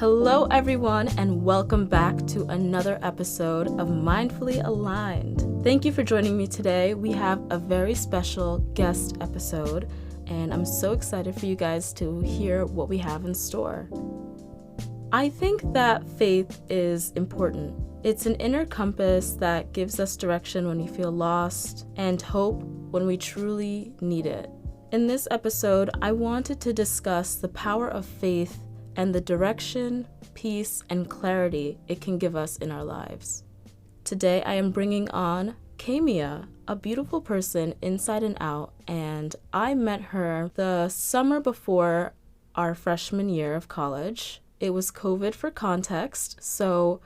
Hello, everyone, and welcome back to another episode of Mindfully Aligned. Thank you for joining me today. We have a very special guest episode, and I'm so excited for you guys to hear what we have in store. I think that faith is important. It's an inner compass that gives us direction when we feel lost and hope when we truly need it. In this episode, I wanted to discuss the power of faith and the direction, peace, and clarity it can give us in our lives. Today, I am bringing on Kaemia, a beautiful person inside and out, and I met her the summer before our freshman year of college. It was COVID for context, so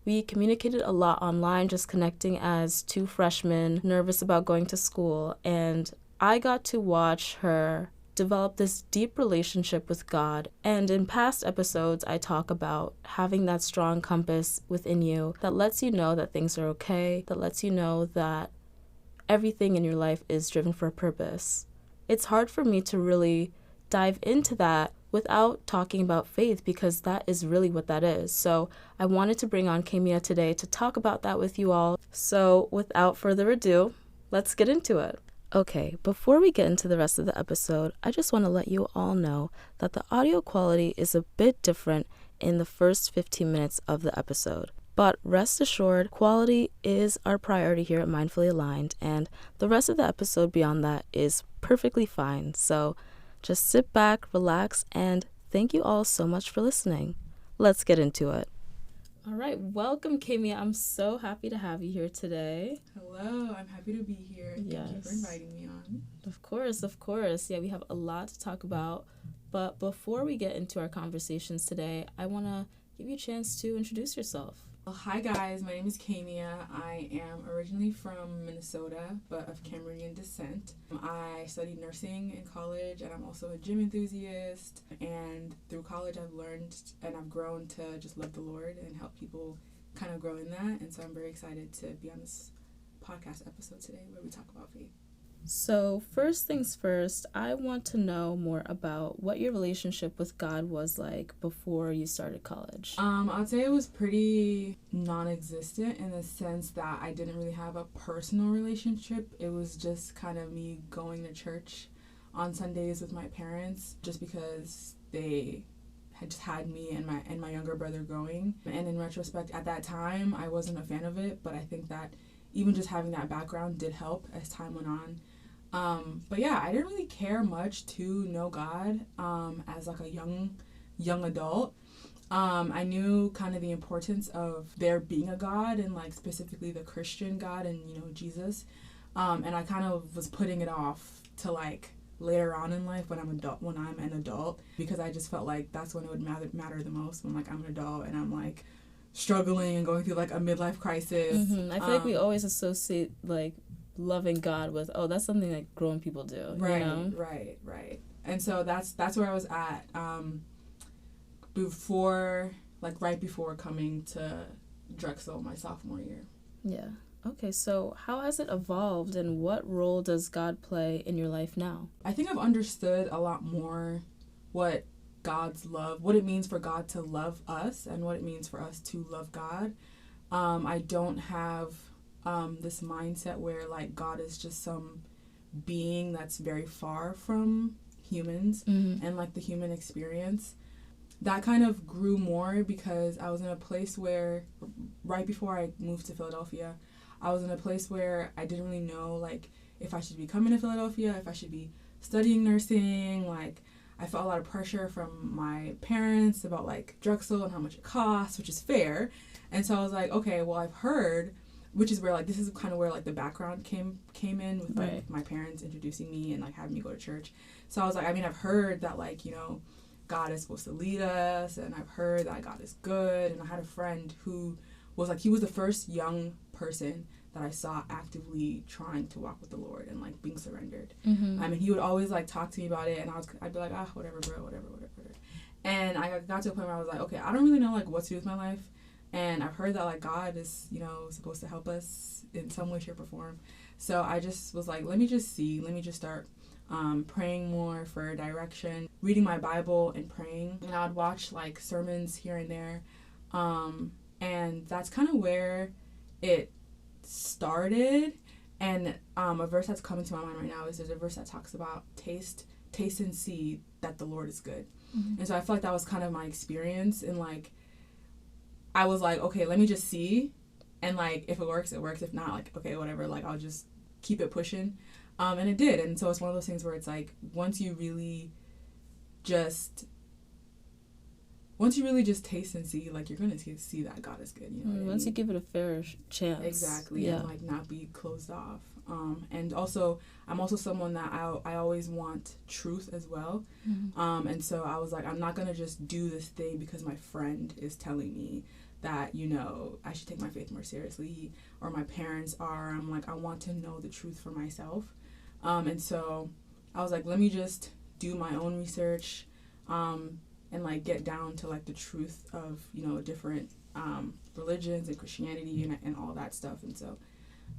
we communicated a lot online, just connecting as two freshmen, nervous about going to school, and I got to watch her develop this deep relationship with God. And in past episodes, I talk about having that strong compass within you that lets you know that things are okay, that lets you know that everything in your life is driven for a purpose. It's hard for me to really dive into that without talking about faith, because that is really what that is. So I wanted to bring on Kaemia today to talk about that with you all. So without further ado, let's get into it. Okay, before we get into the rest of the episode, I just want to let you all know that the audio quality is a bit different in the first 15 minutes of the episode. But rest assured, quality is our priority here at Mindfully Aligned, and the rest of the episode beyond that is perfectly fine. So just sit back, relax, and thank you all so much for listening. Let's get into it. All right, welcome, Kaemia. I'm so happy to have you here today. Hello, I'm happy to be here. Yes. Thank you for inviting me on. Of course. Yeah, we have a lot to talk about. But before we get into our conversations today, I want to give you a chance to introduce yourself. Well, hi guys, my name is Kaemia. I am originally from Minnesota, but of Cameroonian descent. I studied nursing in college, and I'm also a gym enthusiast. And through college, I've learned and I've grown to just love the Lord and help people kind of grow in that. And so I'm very excited to be on this podcast episode today where we talk about faith. So first things first, I want to know more about what your relationship with God was like before you started college. I'd say it was pretty non-existent in the sense that I didn't really have a personal relationship. It was just kind of me going to church on Sundays with my parents just because they had just had me and my younger brother going. And in retrospect, at that time, I wasn't a fan of it, but I think that even just having that background did help as time went on. But yeah, I didn't really care much to know God as like a young adult. I knew kind of the importance of there being a God, and like specifically the Christian God and, you know, Jesus. And I kind of was putting it off to like later on in life when I'm an adult, because I just felt like that's when it would matter the most, when like I'm an adult and I'm like struggling and going through like a midlife crisis. I feel like we always associate like loving God with, oh, that's something that grown people do. Right, you know? right. And so that's where I was at right before coming to Drexel my sophomore year. Yeah. Okay, so how has it evolved, and what role does God play in your life now? I think I've understood a lot more what God's love, what it means for God to love us and what it means for us to love God. I don't have this mindset where like God is just some being that's very far from humans and like the human experience. That kind of grew more because I was in a place where right before I moved to Philadelphia, I was in a place where I didn't really know like if I should be coming to Philadelphia, if I should be studying nursing. Like I felt a lot of pressure from my parents about like Drexel and how much it costs, which is fair. And so I was like, okay, well, I've heard, which is where like this is kind of where like the background came in with like right. my parents introducing me and like having me go to church. So I was like, I mean, I've heard that like, you know, God is supposed to lead us, and I've heard that God is good. And I had a friend who was like, he was the first young person that I saw actively trying to walk with the Lord and like being surrendered. I mean, he would always like talk to me about it, and I'd be like, whatever, bro, whatever. And I got to a point where I was like, okay, I don't really know like what to do with my life. And I've heard that like God is, you know, supposed to help us in some way, shape, or form. So I just was like, let me just start praying more for direction, reading my Bible and praying. And I would watch like sermons here and there. And that's kind of where it started. And a verse that's coming to my mind right now is there's a verse that talks about taste and see that the Lord is good. Mm-hmm. And so I feel like that was kind of my experience. And like, I was like, okay, let me just see. And like, if it works, it works. If not, like, okay, whatever. Like, I'll just keep it pushing. And it did. And so it's one of those things where it's like, once you really just taste and see, like, you're going to see that God is good. You know once you give it a fair chance. Exactly. Yeah. And like not be closed off. And also, I'm also someone that I always want truth as well. Mm-hmm. And so I was like, I'm not going to just do this thing because my friend is telling me that, you know, I should take my faith more seriously, or my parents are. I'm like, I want to know the truth for myself. And so I was like, let me just do my own research, and like get down to like the truth of, you know, different religions and Christianity and all that stuff. And so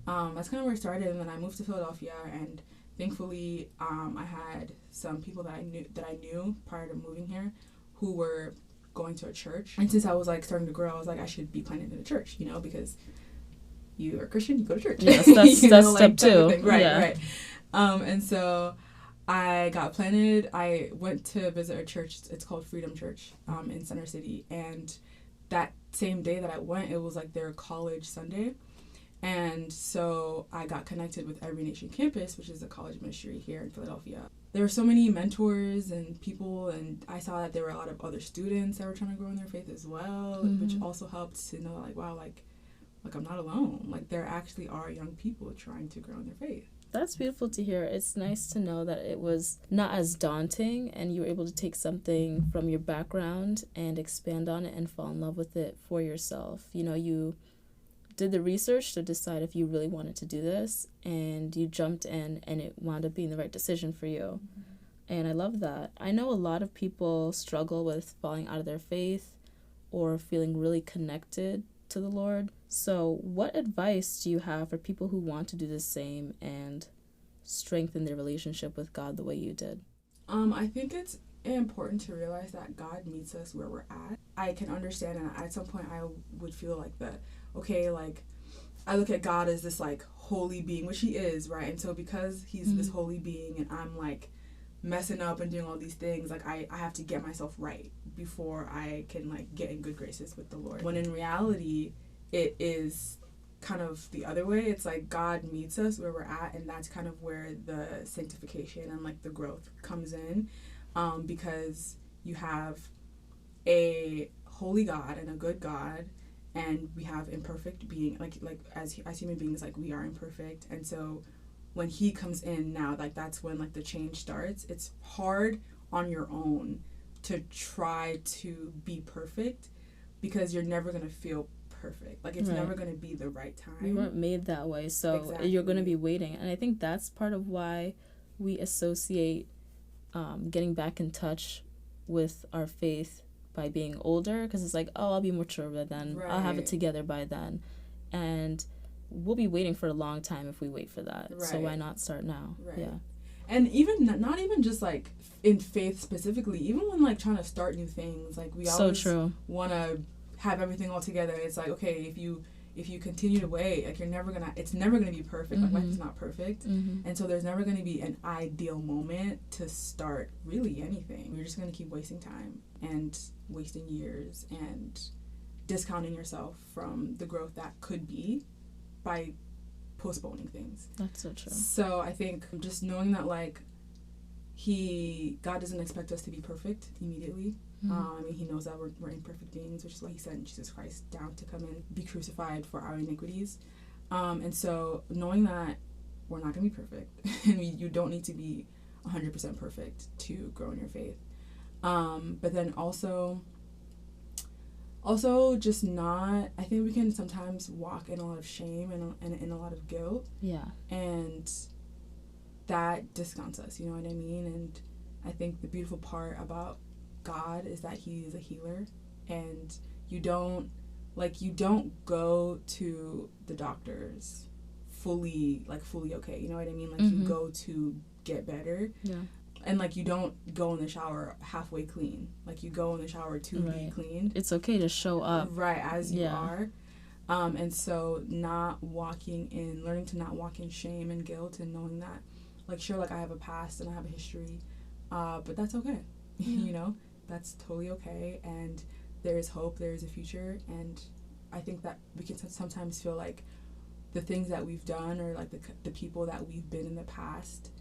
that's kind of where it started. And then I moved to Philadelphia, and thankfully I had some people that I knew prior to moving here who were going to a church. And since I was like starting to grow, I was like, I should be planted in a church, you know, because you are Christian, you go to church. Yes, that's that's step two. Right, yeah. Right. And so I got planted. I went to visit a church. It's called Freedom Church in Center City. And that same day that I went, it was like their college Sunday. And so I got connected with Every Nation Campus, which is a college ministry here in Philadelphia. There were so many mentors and people, and I saw that there were a lot of other students that were trying to grow in their faith as well, mm-hmm. which also helped to know, like, wow, like I'm not alone. Like, there actually are young people trying to grow in their faith. That's beautiful to hear. It's nice to know that it was not as daunting, and you were able to take something from your background and expand on it and fall in love with it for yourself. You know, you did the research to decide if you really wanted to do this, and you jumped in, and it wound up being the right decision for you. Mm-hmm. And I love that. I know a lot of people struggle with falling out of their faith or feeling really connected to the Lord. So what advice do you have for people who want to do the same and strengthen their relationship with God the way you did? I think it's important to realize that God meets us where we're at. I can understand, and at some point I would feel like that, okay, like, I look at God as this, like, holy being, which he is, right? And so because he's mm-hmm. this holy being, and I'm, like, messing up and doing all these things, like, I have to get myself right before I can, like, get in good graces with the Lord. When in reality, it is kind of the other way. It's like God meets us where we're at, and that's kind of where the sanctification and, like, the growth comes in, because you have a holy God and a good God, and we have imperfect being, like as human beings, like, we are imperfect. And so when he comes in now, like, that's when, like, the change starts. It's hard on your own to try to be perfect, because you're never going to feel perfect. Like, it's right. never going to be the right time. We weren't made that way, so exactly. You're going to be waiting. And I think that's part of why we associate getting back in touch with our faith by being older, because it's like, oh, I'll be mature by then. Right. I'll have it together by then. And we'll be waiting for a long time if we wait for that. Right. So why not start now? Right. Yeah. And even, not even just, like, in faith specifically, even when, like, trying to start new things, like, we always want to have everything all together. It's like, okay, if you continue to wait, like, it's never gonna be perfect. Mm-hmm. Like, life is not perfect. Mm-hmm. And so there's never gonna be an ideal moment to start really anything. You're just gonna keep wasting time and wasting years and discounting yourself from the growth that could be by postponing things. That's so true. So I think just knowing that, like, God doesn't expect us to be perfect immediately. I mean, he knows that we're imperfect beings, which is why he sent Jesus Christ down to come and be crucified for our iniquities. And so knowing that we're not going to be perfect, and you don't need to be 100% perfect to grow in your faith. But then also just not, I think we can sometimes walk in a lot of shame and in a lot of guilt. Yeah. And that discounts us, you know what I mean? And I think the beautiful part about God is that he is a healer, and you don't go to the doctors fully okay, you know what I mean? Like, mm-hmm. you go to get better. Yeah. And, like, you don't go in the shower halfway clean. Like, you go in the shower to be cleaned. It's okay to show up. Right, as you are. And so learning to not walk in shame and guilt and knowing that, like, sure, like, I have a past and I have a history, but that's okay. You know? That's totally okay. And there is hope. There is a future. And I think that we can sometimes feel like the things that we've done or, like, the people that we've been in the past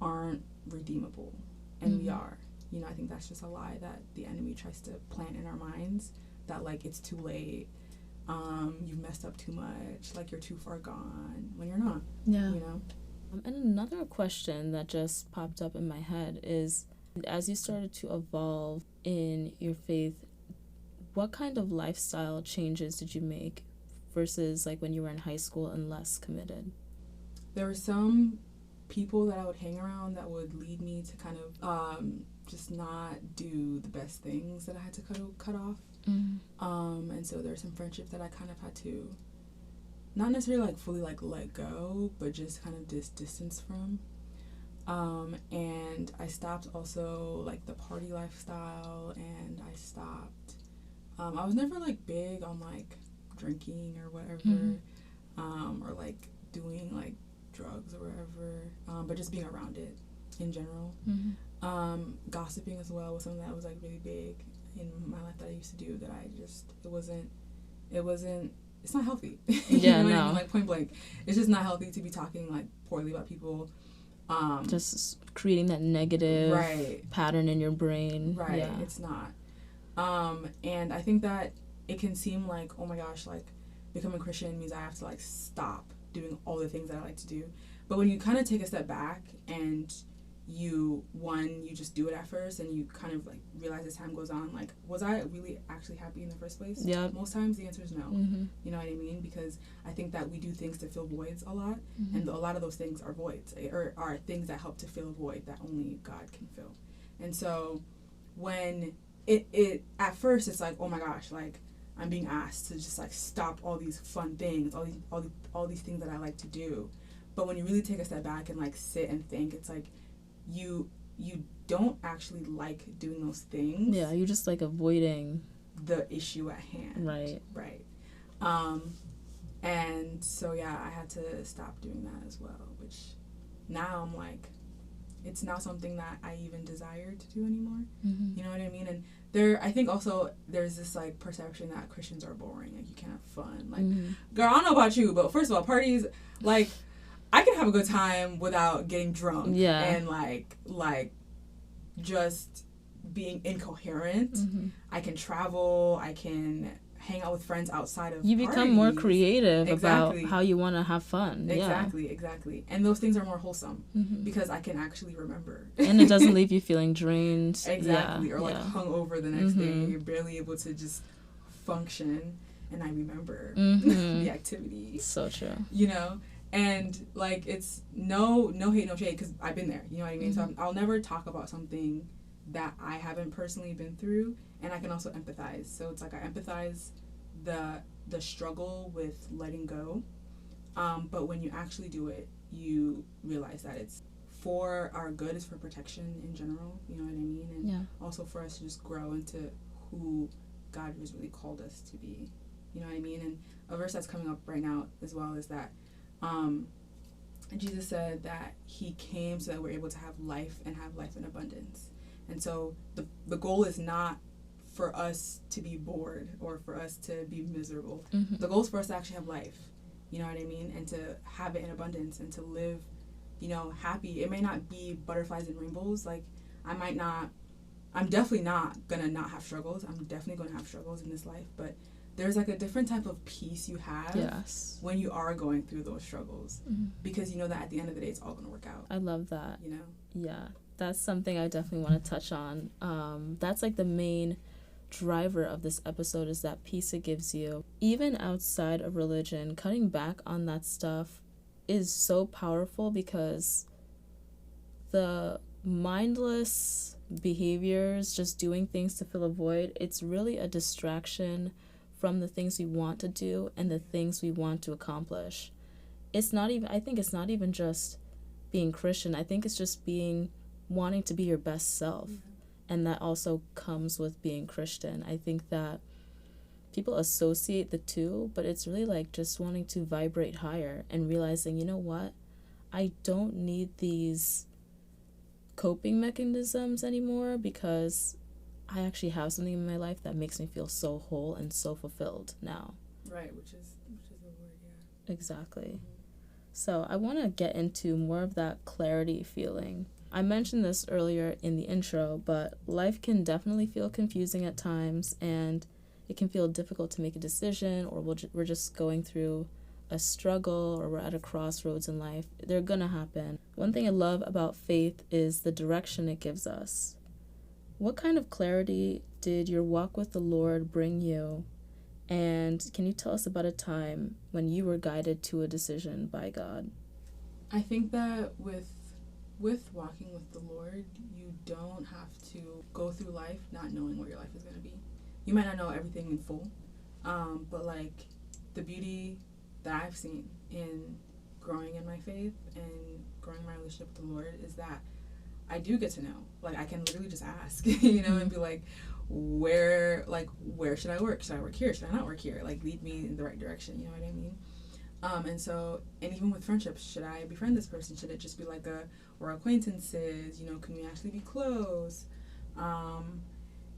aren't redeemable, and we are. You know, I think that's just a lie that the enemy tries to plant in our minds, that, like, it's too late, you've messed up too much, like, you're too far gone, when you're not. You know. And another question that just popped up in my head is, as you started to evolve in your faith, what kind of lifestyle changes did you make versus, like, when you were in high school and less committed? There were some people that I would hang around that would lead me to kind of just not do the best things that I had to cut off. And so there were some friendships that I kind of had to not necessarily, like, fully, like, let go, but just kind of distance from. And I stopped also, like, the party lifestyle, and I stopped. I was never, like, big on, like, drinking or whatever, or, like, doing, like, drugs or whatever, but just being around it in general. Gossiping as well was something that was, like, really big in my life that I used to do, that I just, it's not healthy. You know what I mean? Like, point blank, it's just not healthy to be talking, like, poorly about people. Just creating that negative pattern in your brain. It's not. And I think that it can seem like, oh my gosh, like, becoming Christian means I have to, like, stop doing all the things that I like to do. But when you kind of take a step back and you just do it at first, and you kind of, like, realize as time goes on, like, was I really actually happy in the first place? Most times the answer is no. You know what I mean? Because I think that we do things to fill voids a lot, and a lot of those things are voids, or are things that help to fill a void that only God can fill. And so when it at first it's like, oh my gosh, like, I'm being asked to just, like, stop all these fun things, all these things that I like to do. But when you really take a step back and, like, sit and think, it's like you don't actually like doing those things. Yeah, you're just, like, avoiding the issue at hand. Right. And so, yeah, I had to stop doing that as well, which now I'm like, it's not something that I even desire to do anymore. You know what I mean? And I think also there's this, like, perception that Christians are boring, like, you can't have fun. Like, girl, I don't know about you, but first of all, parties, like, I can have a good time without getting drunk. And, like just being incoherent. I can travel, I can hang out with friends outside of you become parties. More creative about how you want to have fun. Exactly. And those things are more wholesome because I can actually remember. And it doesn't leave you feeling drained. Or, like, hungover the next day. You're barely able to just function, and I remember the activity. So true. You know? And, like, it's no hate, no shade, because I've been there. You know what I mean? So I'll never talk about something that I haven't personally been through, and I can also empathize. So it's like I empathize the struggle with letting go, but when you actually do it, you realize that it's for our good, it's for protection in general, you know what I mean? And also for us to just grow into who God has really called us to be, you know what I mean? And a verse that's coming up right now as well is that Jesus said that he came so that we're able to have life and have life in abundance. And so the goal is not for us to be bored or for us to be miserable. The goal is for us to actually have life, you know what I mean? And to have it in abundance and to live, you know, happy. It may not be butterflies and rainbows. Like, I'm definitely not gonna not have struggles. I'm definitely gonna have struggles in this life, but there's, like, a different type of peace you have when you are going through those struggles, because you know that at the end of the day it's all going to work out. I love that. You know? Yeah, that's something I definitely want to touch on. That's, like, the main driver of this episode, is that peace it gives you. Even outside of religion, cutting back on that stuff is so powerful, because the mindless behaviors, just doing things to fill a void, it's really a distraction from the things we want to do and the things we want to accomplish. I think it's not even just being Christian. I think it's just wanting to be your best self. And that also comes with being Christian. I think that people associate the two, but it's really like just wanting to vibrate higher and realizing, you know what? I don't need these coping mechanisms anymore because I actually have something in my life that makes me feel so whole and so fulfilled now. Right, which is the word, yeah. Exactly. So I want to get into more of that clarity feeling. I mentioned this earlier in the intro, but life can definitely feel confusing at times, and it can feel difficult to make a decision, or we're just going through a struggle, or we're at a crossroads in life. They're gonna happen. One thing I love about faith is the direction it gives us. What kind of clarity did your walk with the Lord bring you? And can you tell us about a time when you were guided to a decision by God? I think that with walking with the Lord, you don't have to go through life not knowing what your life is going to be. You might not know everything in full, but like the beauty that I've seen in growing in my faith and growing my relationship with the Lord is that I do get to know. Like, I can literally just ask, and be like, where should I work? Should I work here? Should I not work here? Like, lead me in the right direction, you know what I mean? And even with friendships, should I befriend this person? Should it just be like we're acquaintances? Can we actually be close?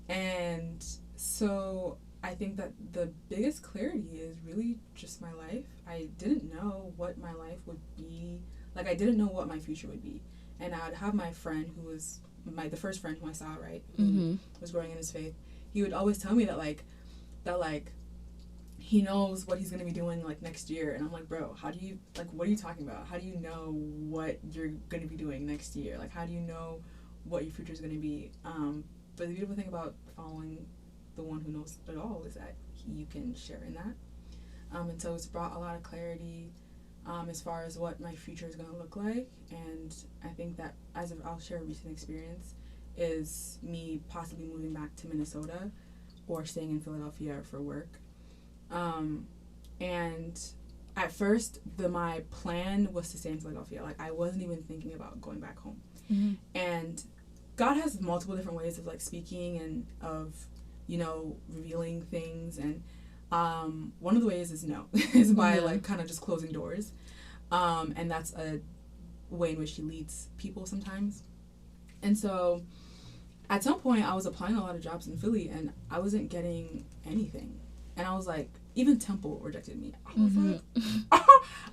And so I think that the biggest clarity is really just my life. I didn't know what my life would be. Like, I didn't know what my future would be. And I'd have my friend who was the first friend who I saw, right, who was growing in his faith. He would always tell me that he knows what he's going to be doing, like, next year. And I'm like, bro, what are you talking about? How do you know what you're going to be doing next year? Like, how do you know what your future is going to be? But the beautiful thing about following the one who knows it all is that you can share in that. And so it's brought a lot of clarity as far as what my future is going to look like. And I think that I'll share a recent experience is me possibly moving back to Minnesota or staying in Philadelphia for work. And at first, my plan was to stay in Philadelphia. Like, I wasn't even thinking about going back home. Mm-hmm. And God has multiple different ways of, like, speaking and of, revealing things. And one of the ways is no. is by, like, kind of just closing doors. And that's a way in which he leads people sometimes. And so at some point, I was applying a lot of jobs in Philly, and I wasn't getting anything. And I was like, even Temple rejected me. I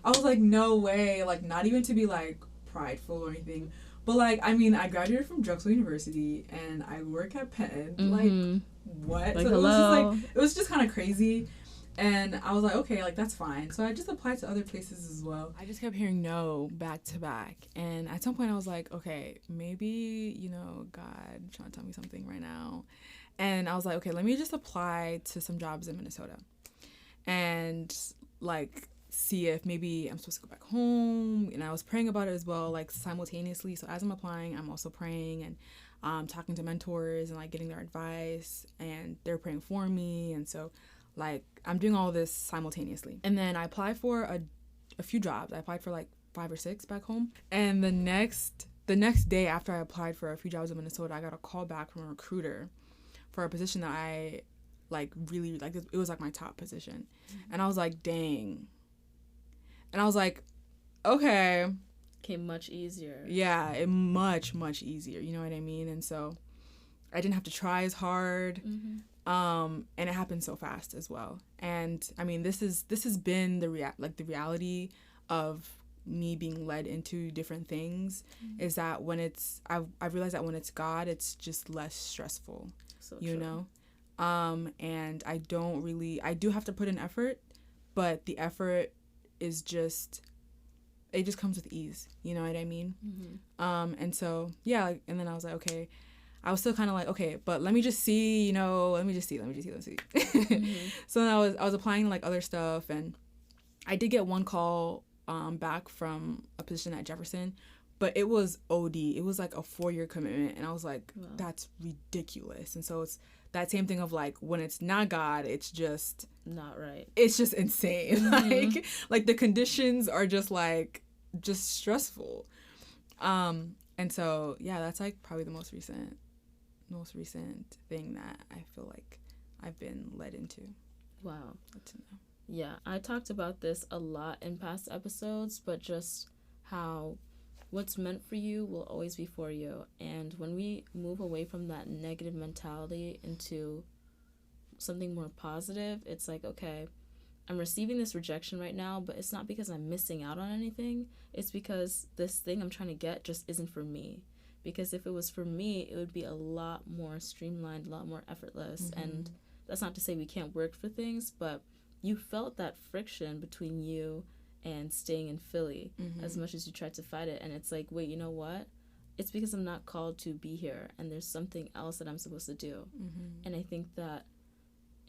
was like, no way. Like, not even to be, like, prideful or anything. But, like, I mean, I graduated from Drexel University, and I work at Penn. Like, what? Like, so hello. It was just kind of crazy. And I was like, okay, like, that's fine. So I just applied to other places as well. I just kept hearing no back to back. And at some point I was like, okay, maybe, God trying to tell me something right now. And I was like, okay, let me just apply to some jobs in Minnesota. And, like, see if maybe I'm supposed to go back home. And I was praying about it as well, like, simultaneously. So as I'm applying, I'm also praying and talking to mentors and, like, getting their advice. And they're praying for me. And so, like, I'm doing all this simultaneously. And then I applied for a few jobs. I applied for, like, 5 or 6 back home. And the next day after I applied for a few jobs in Minnesota, I got a call back from a recruiter for a position that I, like, really, like, it was, like, my top position. Mm-hmm. And I was like, dang. And I was like, okay. Came much easier. Yeah, much, much easier. You know what I mean? And so I didn't have to try as hard. Mm-hmm. And it happened so fast as well. And I mean, this has been the reality of me being led into different things. Mm-hmm. Is that when I've realized that when it's God, it's just less stressful. So true. And I do have to put in effort, but the effort is just, it just comes with ease. You know what I mean? Mm-hmm. And so, yeah, and then I was like, okay, I was still kind of like, okay, but let me just see, let me just see. Mm-hmm. So then I was applying, like, other stuff, and I did get one call back from a position at Jefferson, but it was OD. It was, like, a 4-year commitment, and I was like, wow, that's ridiculous. And so it's that same thing of, like, when it's not God, it's just not right. It's just insane. Mm-hmm. Like the conditions are just stressful. And so, yeah, that's like probably the most recent thing that I feel like I've been led into. Wow. Good to know. Yeah, I talked about this a lot in past episodes, but just how what's meant for you will always be for you. And when we move away from that negative mentality into something more positive, it's like, okay, I'm receiving this rejection right now, but it's not because I'm missing out on anything. It's because this thing I'm trying to get just isn't for me. Because if it was for me, it would be a lot more streamlined, a lot more effortless. And that's not to say we can't work for things, but you felt that friction between you and staying in Philly as much as you tried to fight it. And it's like, wait, you know what? It's because I'm not called to be here, and there's something else that I'm supposed to do. And I think that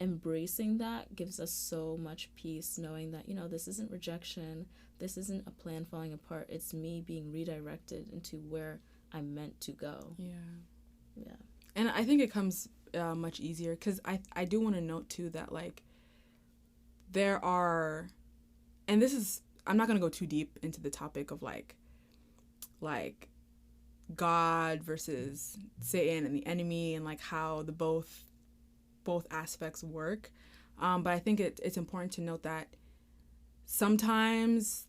embracing that gives us so much peace, knowing that, you know, this isn't rejection, this isn't a plan falling apart, it's me being redirected into where I'm meant to go. Yeah. And I think it comes much easier, because I do want to note too that, like, there are, and this is, I'm not going to go too deep into the topic of like God versus Satan and the enemy, and like how the both aspects work. But I think it's important to note that sometimes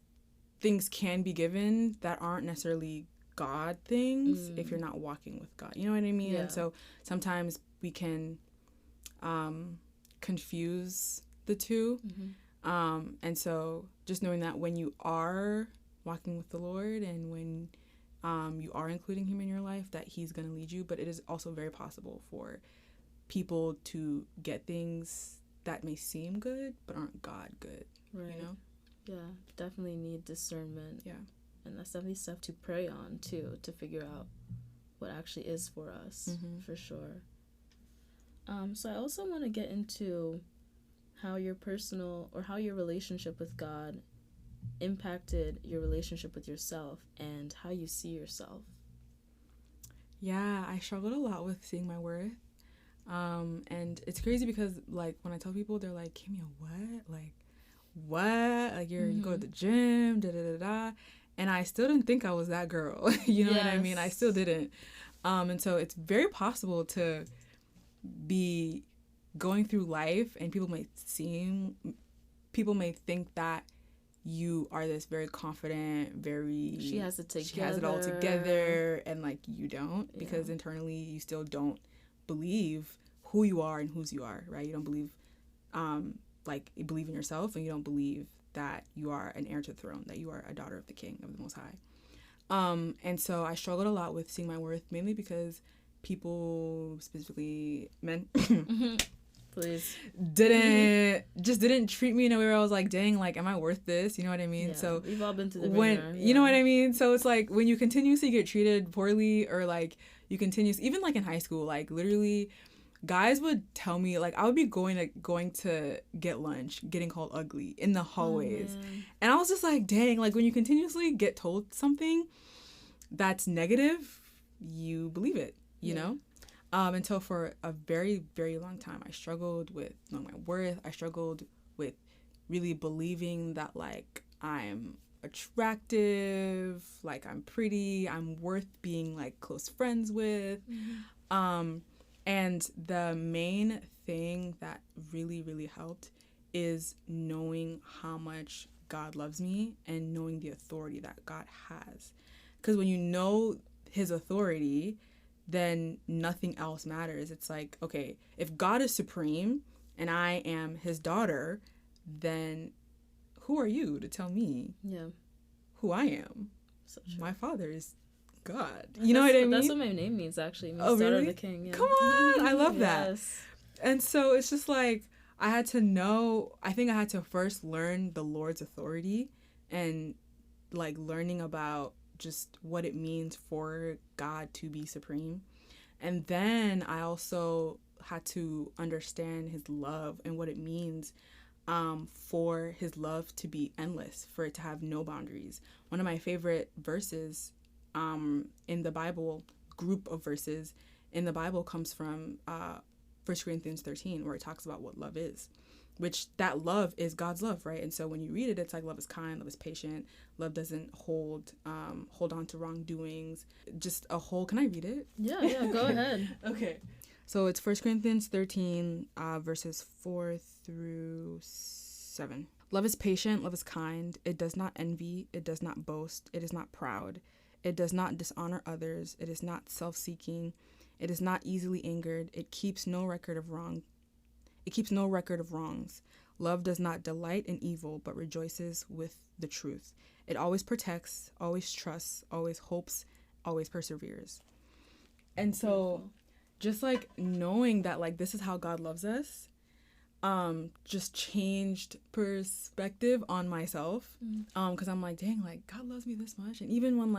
things can be given that aren't necessarily God things if you're not walking with God. You know what I mean? Yeah. And so sometimes we can confuse the two. And so just knowing that when you are walking with the Lord, and when you are including him in your life, that he's going to lead you. But it is also very possible for people to get things that may seem good but aren't God good. Right. You know? Yeah, definitely need discernment. Yeah. And that's definitely stuff to pray on too, to figure out what actually is for us, for sure. So I also want to get into how your personal, or how your relationship with God impacted your relationship with yourself and how you see yourself. Yeah, I struggled a lot with seeing my worth. And it's crazy because, like, when I tell people, they're like, Kaemia, what? Like, what? Like, you go to the gym, da-da-da-da. And I still didn't think I was that girl. You know what I mean? I still didn't. And so it's very possible to be going through life, and people may think that you are this very confident, very, she has it all together, and like you don't, because internally you still don't believe who you are and whose you are, right? You don't believe you believe in yourself, and you don't believe that you are an heir to the throne, that you are a daughter of the King, of the Most High. And so I struggled a lot with seeing my worth, mainly because people, specifically men, please, didn't treat me in a way where I was like, dang, like, am I worth this? You know what I mean? Yeah, so we've all been through the ringer, you know what I mean? So it's like, when you continuously get treated poorly, or like you continuously, even like in high school, like literally guys would tell me, like, I would be going to get lunch, getting called ugly in the hallways. And I was just like, dang, like, when you continuously get told something that's negative, you believe it, you know? Until for a very, very long time, I struggled with knowing my worth. I struggled with really believing that, like, I'm attractive, like, I'm pretty, I'm worth being, like, close friends with. And the main thing that really, really helped is knowing how much God loves me, and knowing the authority that God has. Because when you know his authority, then nothing else matters. It's like, okay, if God is supreme and I am his daughter, then who are you to tell me who I am? So true. My father is God. You know what I mean? That's what my name means, actually. It means oh, daughter really? of the King. Yeah. Come on. I love that. Yes. And so it's just like, I had to first learn the Lord's authority, and like learning about just what it means for God to be supreme. And then I also had to understand his love and what it means for his love to be endless, for it to have no boundaries. One of my favorite verses in the Bible, group of verses in the Bible, comes from 1 Corinthians 13, where it talks about what love is. which that love is God's love, right? And so when you read it, it's like love is kind, love is patient, love doesn't hold on to wrongdoings. Just a whole. Can I read it? Yeah, go ahead. Okay. So it's 1 Corinthians 13, verses 4 through 7. Love is patient, love is kind. It does not envy, it does not boast, it is not proud. It does not dishonor others, it is not self-seeking, it is not easily angered, it keeps no record of wrongs. Love does not delight in evil, but rejoices with the truth. It always protects, always trusts, always hopes, always perseveres. And so just like knowing that like this is how God loves us, just changed perspective on myself. Because I'm like, dang, like God loves me this much. And even when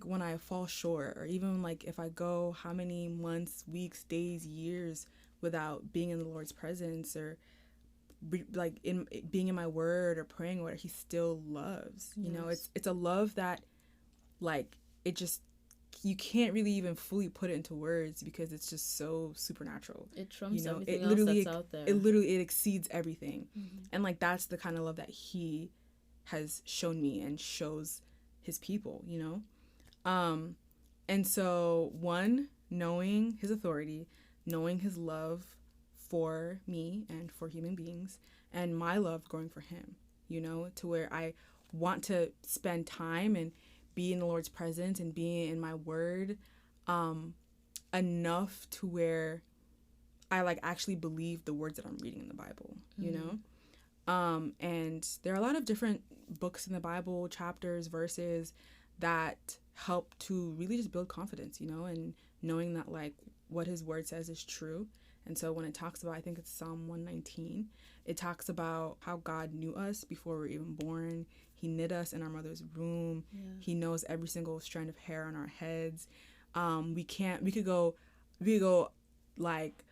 when I fall short, or even like if I go how many months, weeks, days, years without being in the Lord's presence, or being in my word or praying or whatever, he still loves. Yes. You know, it's a love that like it just, you can't really even fully put it into words because it's just so supernatural. It trumps, you know, everything it else literally, that's out there. it exceeds everything. And like that's the kind of love that he has shown me and shows his people, you know. And so knowing his authority, knowing his love for me and for human beings, and my love growing for him, you know, to where I want to spend time and be in the Lord's presence and be in my word enough to where I like actually believe the words that I'm reading in the Bible, you know. And there are a lot of different books in the Bible, chapters, verses that help to really just build confidence, you know, and knowing that like what his word says is true. And so when it talks about, I think it's Psalm 119, it talks about how God knew us before we were even born. He knit us in our mother's womb. Yeah. He knows every single strand of hair on our heads. We could go like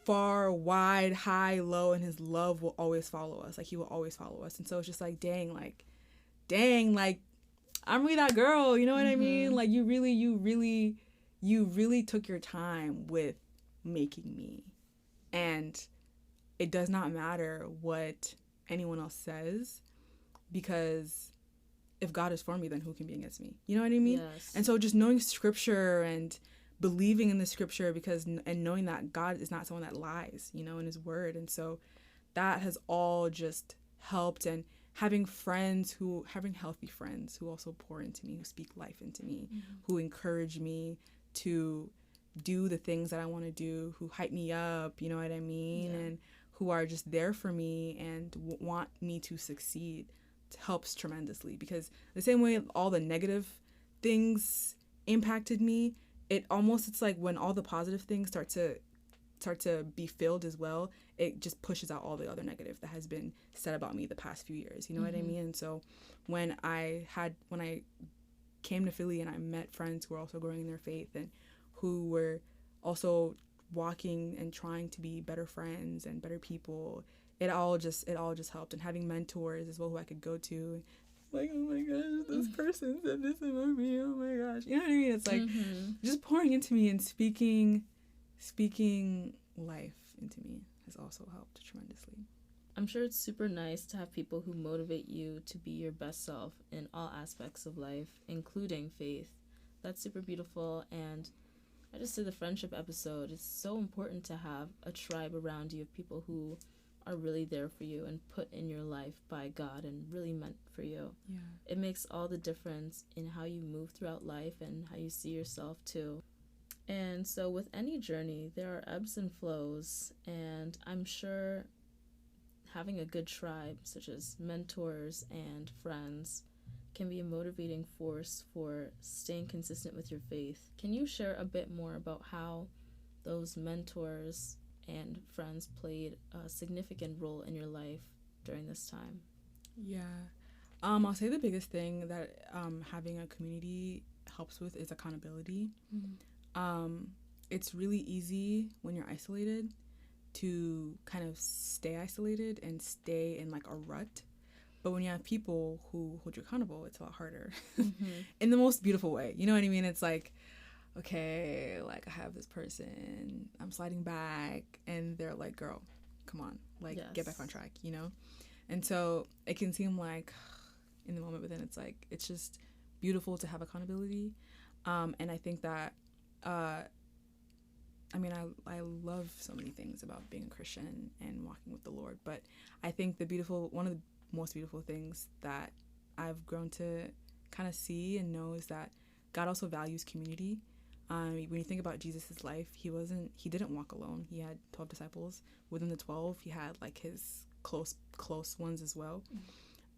far, wide, high, low, and his love will always follow us. Like he will always follow us. And so it's just like, dang, I'm really that girl. You know what I mean? Like you really took your time with making me. And it does not matter what anyone else says, because if God is for me, then who can be against me? You know what I mean? Yes. And so just knowing scripture and believing in the scripture, and knowing that God is not someone that lies, you know, in his word. And so that has all just helped. And having healthy friends who also pour into me, who speak life into me, who encourage me to do the things that I want to do, who hype me up, you know what I mean? Yeah. And who are just there for me and want me to succeed helps tremendously. Because the same way all the negative things impacted me, it's like when all the positive things start to be filled as well, it just pushes out all the other negative that has been said about me the past few years, you know what I mean? And so when I came to Philly and I met friends who were also growing in their faith and who were also walking and trying to be better friends and better people, it all just helped. And having mentors as well who I could go to, like, oh my gosh, this person said this about me, oh my gosh, you know what I mean? It's like just pouring into me and speaking life into me has also helped tremendously. I'm sure it's super nice to have people who motivate you to be your best self in all aspects of life, including faith. That's super beautiful. And I just did the friendship episode. It's so important to have a tribe around you of people who are really there for you and put in your life by God and really meant for you. Yeah. It makes all the difference in how you move throughout life and how you see yourself too. And so with any journey, there are ebbs and flows, and I'm sure having a good tribe, such as mentors and friends, can be a motivating force for staying consistent with your faith. Can you share a bit more about how those mentors and friends played a significant role in your life during this time? Yeah. I'll say the biggest thing that having a community helps with is accountability. It's really easy when you're isolated to kind of stay isolated and stay in like a rut. But when you have people who hold you accountable, it's a lot harder in the most beautiful way. You know what I mean? It's like, okay, like I have this person, I'm sliding back, and they're like, girl, come on, like, Yes. get back on track, you know? And so it can seem like in the moment, but then it's like, it's just beautiful to have accountability. And I think that, I mean, I love so many things about being a Christian and walking with the Lord, but I think one of the most beautiful things that I've grown to kind of see and know is that God also values community. When you think about Jesus' life, he didn't walk alone. He had 12 disciples. Within the 12, he had like his close ones as well.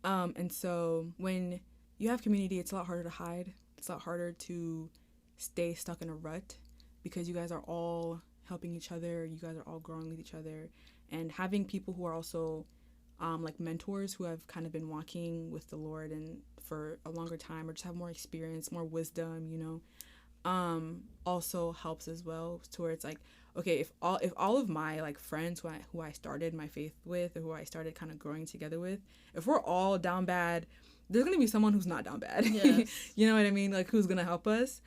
And so when you have community, it's a lot harder to hide. It's a lot harder to stay stuck in a rut, because you guys are all helping each other. You guys are all growing with each other, and having people who are also like mentors who have kind of been walking with the Lord and for a longer time, or just have more experience, more wisdom, you know, also helps as well. To where it's like, okay, if all of my like friends who I started my faith with, or who I started kind of growing together with, if we're all down bad, there's gonna be someone who's not down bad. Yes. You know what I mean? Like, who's gonna help us,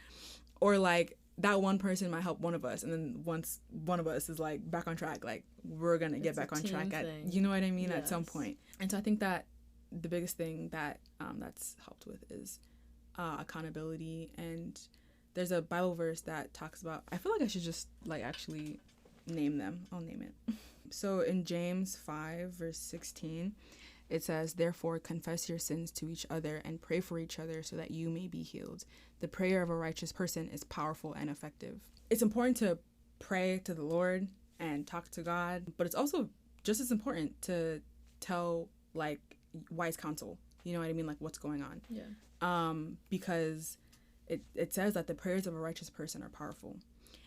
or like that one person might help one of us, and then once one of us is like back on track, like we're gonna get back on track you know what I mean? Yes. At some point. And so I think that the biggest thing that that's helped with is accountability. And there's a Bible verse that talks about, I feel like I should just like actually name them. I'll name it. So in James 5 verse 16, it says, "Therefore confess your sins to each other and pray for each other so that you may be healed. The prayer of a righteous person is powerful and effective." It's important to pray to the Lord and talk to God, but it's also just as important to tell like wise counsel. You know what I mean? Like, what's going on. Yeah. Because it says that the prayers of a righteous person are powerful.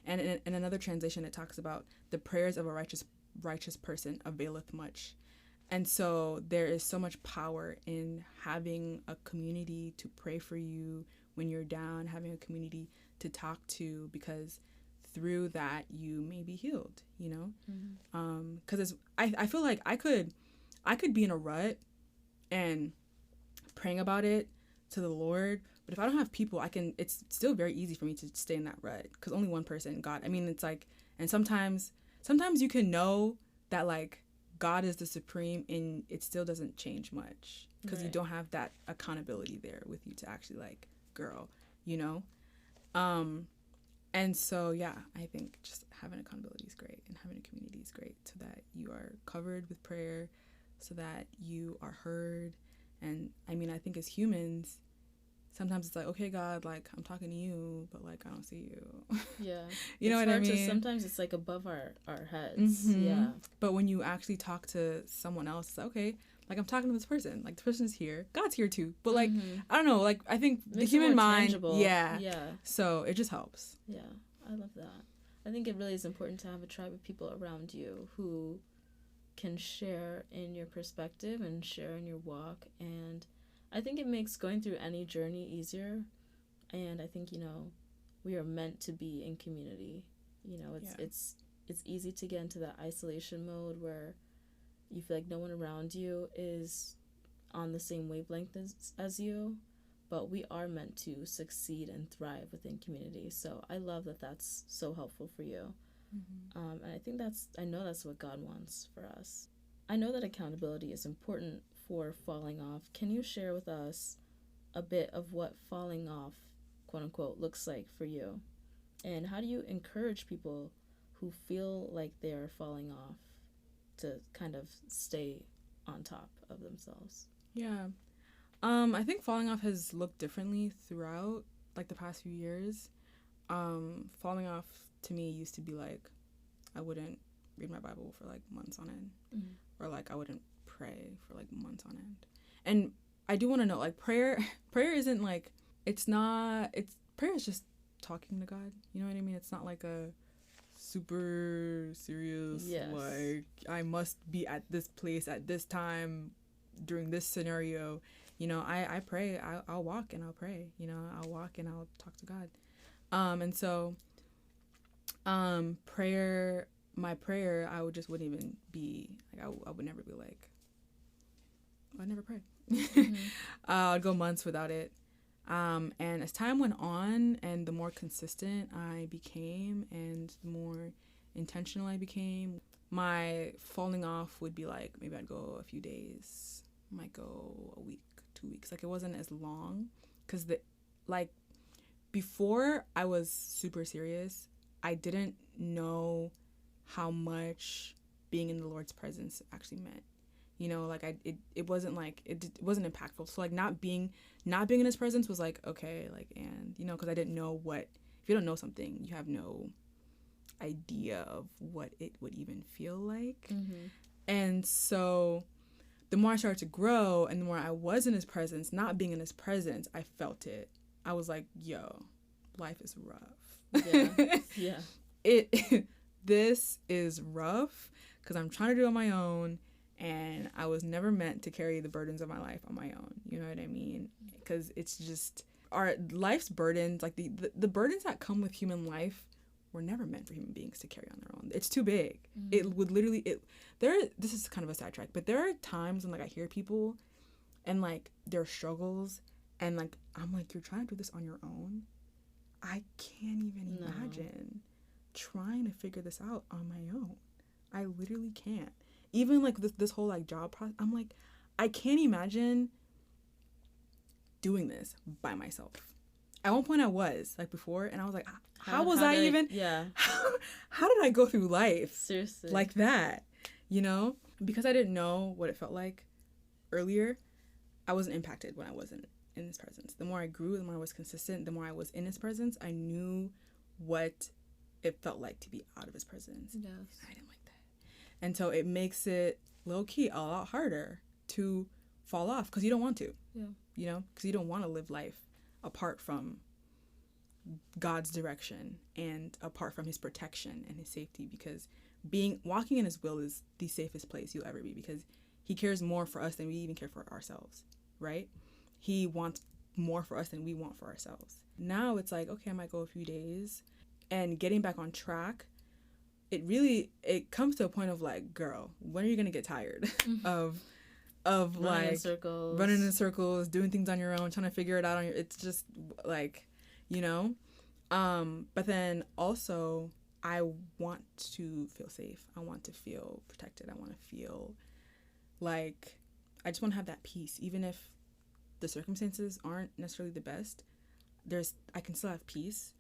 And in another translation, it talks about the prayers of a righteous person availeth much. And so there is so much power in having a community to pray for you when you're down, having a community to talk to, because through that you may be healed, you know? Mm-hmm. Because I feel like I could be in a rut and praying about it to the Lord, but if I don't have people, it's still very easy for me to stay in that rut, because only one person, God. I mean, it's like, and sometimes you can know that like God is the supreme, and it still doesn't change much, because right. You don't have that accountability there with you to actually like, girl, you know? And so, yeah, I think just having accountability is great, and having a community is great, so that you are covered with prayer, so that you are heard. And I mean, I think as humans, sometimes it's like, okay, God, like, I'm talking to you, but like, I don't see you. Yeah. You know what I mean? Sometimes it's like above our heads. Mm-hmm. Yeah. But when you actually talk to someone else, it's like, okay, like, I'm talking to this person. Like, the person's here. God's here too. But like, I don't know, like, I think the human mind, tangible. Yeah. So it just helps. Yeah. I love that. I think it really is important to have a tribe of people around you who can share in your perspective and share in your walk. And I think it makes going through any journey easier. And I think, you know, we are meant to be in community. You know, it's easy to get into that isolation mode where you feel like no one around you is on the same wavelength as you. But we are meant to succeed and thrive within community. So I love that that's so helpful for you. Mm-hmm. And I think I know that's what God wants for us. I know that accountability is important for falling off. Can you share with us a bit of what falling off, quote unquote, looks like for you? And how do you encourage people who feel like they are falling off to kind of stay on top of themselves? Yeah. I think falling off has looked differently throughout like the past few years. Falling off to me used to be like, I wouldn't read my Bible for like months on end, or like I wouldn't pray for like months on end. And I do want to know, like, prayer isn't like, prayer is just talking to God. You know what I mean? It's not like a super serious, like, I must be at this place at this time during this scenario. You know, I pray. I'll walk and I'll pray. You know, I'll walk and I'll talk to God. And so, prayer, my prayer, I wouldn't even be, like, I would never be like, I'd never pray. I'd go months without it. And as time went on, and the more consistent I became, and the more intentional I became, my falling off would be like, maybe I'd go a few days, might go a week, 2 weeks. Like, it wasn't as long, because before I was super serious, I didn't know how much being in the Lord's presence actually meant. You know, like, it wasn't like, it wasn't impactful. So like, not being in his presence was like, okay, like, and, you know, because I didn't know if you don't know something, you have no idea of what it would even feel like. Mm-hmm. And so the more I started to grow and the more I was in his presence, not being in his presence, I felt it. I was like, yo, life is rough. Yeah. This is rough, because I'm trying to do it on my own, and I was never meant to carry the burdens of my life on my own. You know what I mean? Because it's just our life's burdens, like the burdens that come with human life, were never meant for human beings to carry on their own. It's too big. Mm-hmm. It would literally, this is kind of a sidetrack, but there are times when, like, I hear people and, like, their struggles, and, like, I'm like, you're trying to do this on your own? I can't even imagine trying to figure this out on my own. I literally can't. Even, like, this whole, like, job process, I'm like, I can't imagine doing this by myself. At one point I was, like, before, and I was like, how did I go through life seriously like that, you know? Because I didn't know what it felt like earlier, I wasn't impacted when I wasn't in his presence. The more I grew, the more I was consistent, the more I was in his presence, I knew what it felt like to be out of his presence. Yes. And I didn't like that. And so it makes it low-key a lot harder to fall off, because you don't want to. Yeah. You know? Because you don't want to live life apart from God's direction and apart from his protection and his safety, because walking in his will is the safest place you'll ever be, because he cares more for us than we even care for ourselves, right? He wants more for us than we want for ourselves. Now it's like, okay, I might go a few days, and getting back on track, it comes to a point of like, girl, when are you gonna get tired of running in circles, doing things on your own, trying to figure it out on your, it's just like, you know? But then also, I want to feel safe. I want to feel protected. I want to feel like, I just want to have that peace. Even if the circumstances aren't necessarily the best, I can still have peace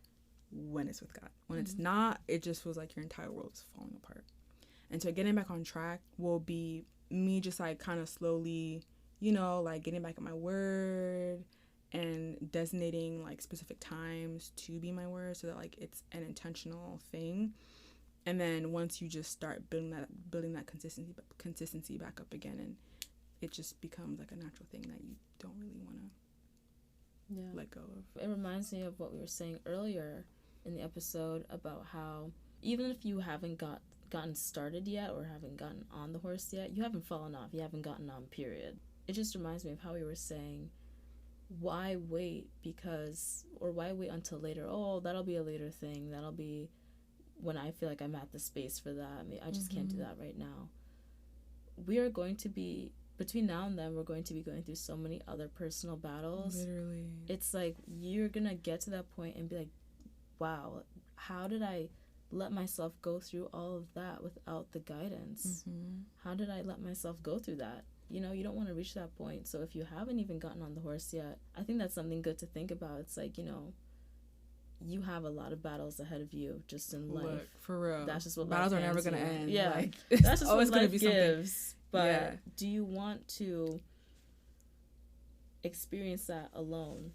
when it's with God. When it's not, it just feels like your entire world is falling apart. And so getting back on track will be me just like kind of slowly, you know, like getting back at my word and designating like specific times to be my word, so that like it's an intentional thing. And then once you just start building that consistency back up again, and it just becomes like a natural thing that you don't really want to let go of. It reminds me of what we were saying earlier in the episode about how even if you haven't gotten started yet, or haven't gotten on the horse yet, you haven't fallen off, you haven't gotten on, period. It just reminds me of how we were saying, why wait until later? Oh, that'll be a later thing, that'll be when I feel like I'm at the space for that. I just can't do that right now. We are going to be, between now and then, we're going to be going through so many other personal battles. Literally. It's like, you're gonna get to that point and be like, wow, how did I let myself go through all of that without the guidance? How did I let myself go through that? You know, you don't want to reach that point. So if you haven't even gotten on the horse yet, I think that's something good to think about. It's like, you know, you have a lot lot of battles ahead of you just in life. Look, for real. That's just what battles life are never going to end. Yeah. Like, that's just always what life gonna be gives. Something. But do you want to experience that alone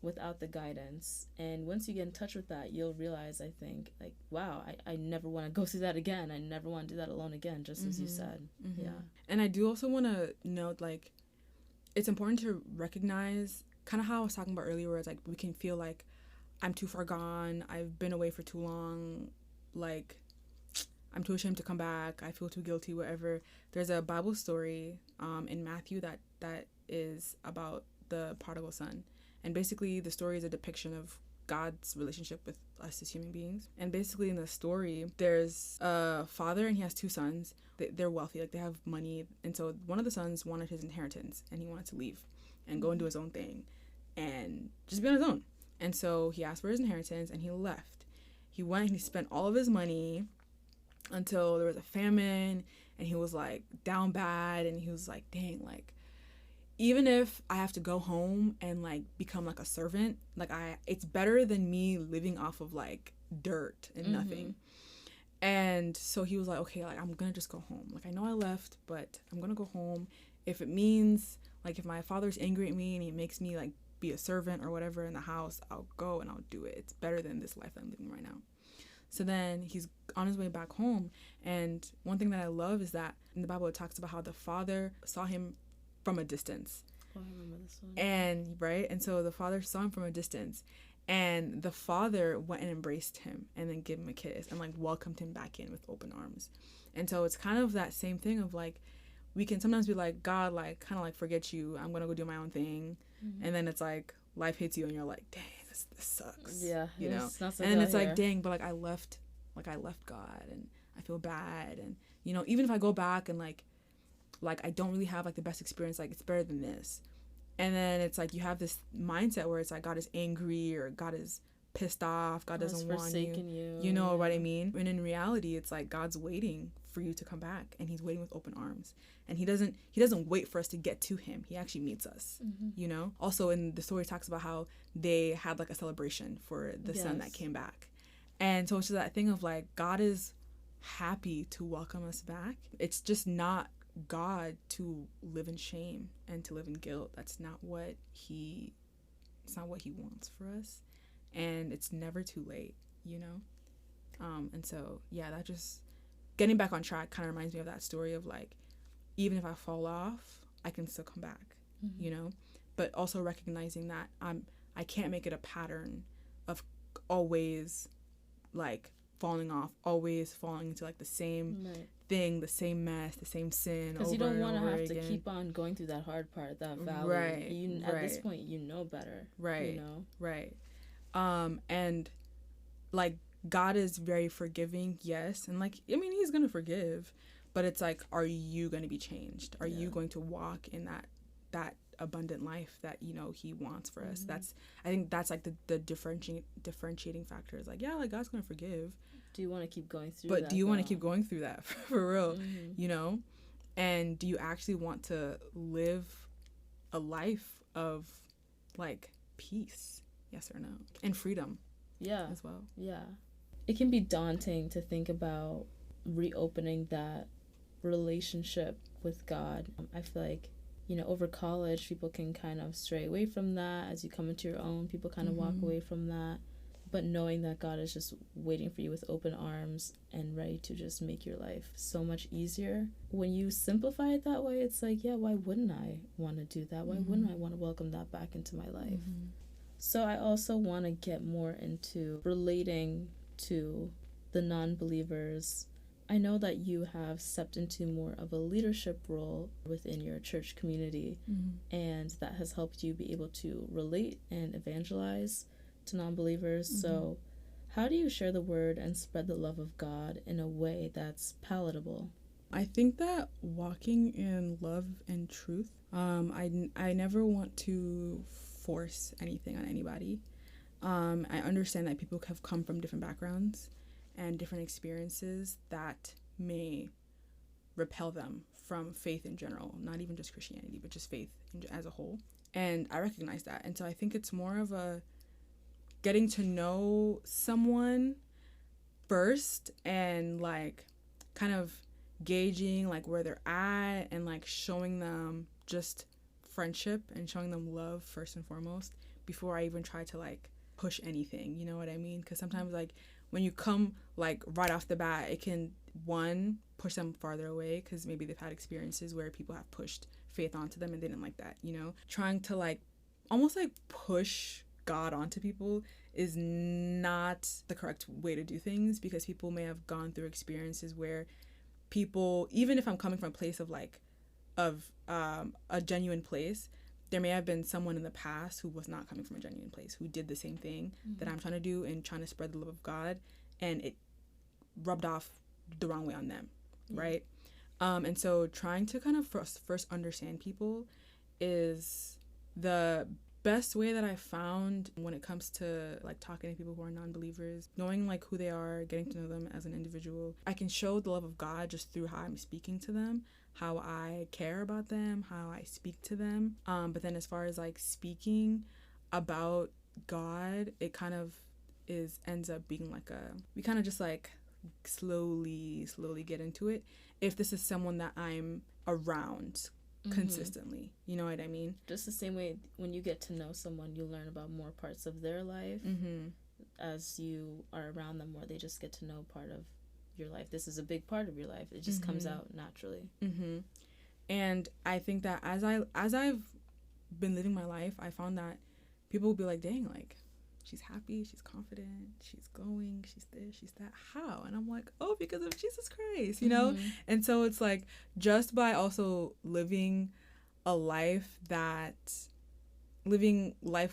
without the guidance? And once you get in touch with that, you'll realize, I think, like, wow, I never want to go through that again. I never want to do that alone again, just as you said. Yeah. And I do also want to note, like, it's important to recognize kind of how I was talking about earlier, where it's like we can feel like I'm too far gone, I've been away for too long, like I'm too ashamed to come back, I feel too guilty, whatever. There's a Bible story in Matthew that is about the prodigal son. And basically the story is a depiction of God's relationship with us as human beings. And basically in the story, there's a father and he has two sons. They're wealthy, like they have money. And so one of the sons wanted his inheritance and he wanted to leave and go and do his own thing and just be on his own. And so he asked for his inheritance and he left. He went and he spent all of his money until there was a famine, and he was like down bad, and he was like, dang, like even if I have to go home and like become like a servant, like it's better than me living off of like dirt and nothing. And so he was like, okay, like I'm gonna just go home. Like I know I left, but I'm gonna go home. If it means like if my father's angry at me and he makes me like be a servant or whatever in the house, I'll go and I'll do it. It's better than this life I'm living right now. So then he's on his way back home, and one thing that I love is that in the Bible it talks about how the father saw him from a distance. Oh, I remember this one. And right, and so the father saw him from a distance, and the father went and embraced him and then gave him a kiss and like welcomed him back in with open arms. And so it's kind of that same thing of like, we can sometimes be like, God, like kind of like forget you, I'm gonna go do my own thing. And then it's like life hits you and you're like, dang, this sucks. Yeah, you know. Not so and then it's here. like, dang, but like I left God and I feel bad, and you know, even if I go back and like I don't really have like the best experience, like it's better than this. And then it's like you have this mindset where it's like God is angry or God is pissed off, God doesn't want you. You know what I mean? And in reality, it's like God's waiting for you to come back, and he's waiting with open arms. And he doesn't wait for us to get to him. He actually meets us. You know? Also in the story, it talks about how they had like a celebration for the son that came back. And so it's just that thing of like God is happy to welcome us back. It's just not God to live in shame and to live in guilt. That's not what he wants for us. And it's never too late, you know? And so, yeah, that just getting back on track kind of reminds me of that story of like, even if I fall off, I can still come back, you know? But also recognizing that I can't make it a pattern of always like falling off, always falling into like the same thing, the same mess, the same sin. Because you don't want to have to keep on going through that hard part, that valley. Right. At this point, you know better. Right. You know? Right. And like God is very forgiving, yes. And like, I mean, he's going to forgive, but it's like, are you going to be changed? Are you going to walk in that abundant life that, you know, he wants for us? I think that's like the differentiating factor is like, yeah, like God's going to forgive. Do you want to keep going through that? But do you want to keep going through that for real? You know? And do you actually want to live a life of like peace? Yes or no? And freedom. Yeah. As well. Yeah. It can be daunting to think about reopening that relationship with God. I feel like, you know, over college, people can kind of stray away from that. As you come into your own, people kind of walk away from that. But knowing that God is just waiting for you with open arms and ready to just make your life so much easier. When you simplify it that way, it's like, yeah, why wouldn't I want to do that? Why wouldn't I want to welcome that back into my life? So I also want to get more into relating to the non-believers. I know that you have stepped into more of a leadership role within your church community, and that has helped you be able to relate and evangelize to non-believers. So how do you share the word and spread the love of God in a way that's palatable? I think that walking in love and truth, I never want to force anything on anybody. I understand that people have come from different backgrounds and different experiences that may repel them from faith in general, not even just Christianity, but just faith as a whole. And I recognize that. And so I think it's more of a getting to know someone first and like kind of gauging like where they're at and like showing them just friendship and showing them love first and foremost before I even try to like push anything, you know what I mean? Because sometimes like when you come like right off the bat, it can push them farther away because maybe they've had experiences where people have pushed faith onto them and they didn't like that, you know? Trying to like almost like push God onto people is not the correct way to do things, because people may have gone through experiences where people, even if I'm coming from a place of like a genuine place, there may have been someone in the past who was not coming from a genuine place, who did the same thing that I'm trying to do and trying to spread the love of God, and it rubbed off the wrong way on them, right? And so trying to kind of first understand people is the best way that I found when it comes to like talking to people who are non-believers, knowing like who they are, getting to know them as an individual, I can show the love of God just through how I'm speaking to them, how I care about them, how I speak to them. But then as far as like speaking about God, it kind of ends up being like we kind of just like slowly get into it if this is someone that I'm around consistently. You know what I mean? Just the same way when you get to know someone, you learn about more parts of their life. As you are around them more, they just get to know part of your life. This is a big part of your life. It just comes out naturally. And I think that as I've been living my life, I found that people will be like, dang, like, she's happy, she's confident, she's glowing, she's this, she's that. How? And I'm like, oh, because of Jesus Christ, you know? And so it's like, just by also living life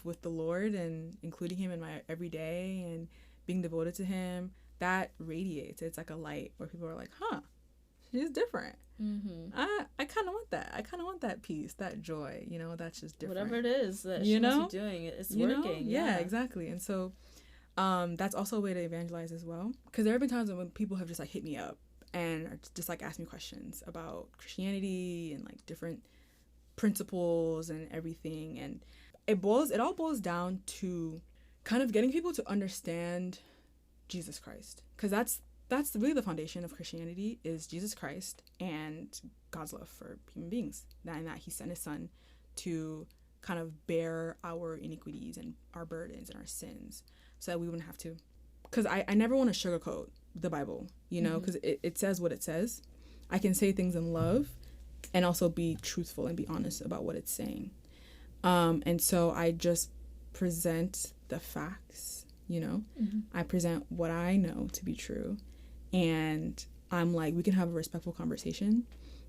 with the Lord and including him in my everyday and being devoted to him, that radiates. It's like a light where people are like, huh, she's different. I kind of want that. I kind of want that peace, that joy, you know, that's just different. Whatever it is that she must be doing, it's working. Yeah, exactly. And so that's also a way to evangelize as well. Because there have been times when people have just like hit me up and just like asked me questions about Christianity and like different principles and everything. And it all boils down to kind of getting people to understand Jesus Christ. Because that's really the foundation of Christianity, is Jesus Christ and God's love for human beings. And that he sent his son to kind of bear our iniquities and our burdens and our sins so that we wouldn't have to. Because I never want to sugarcoat the Bible, you know, because it says what it says. I can say things in love and also be truthful and be honest about what it's saying. And so I just present the facts, you know. I present what I know to be true. And I'm like, we can have a respectful conversation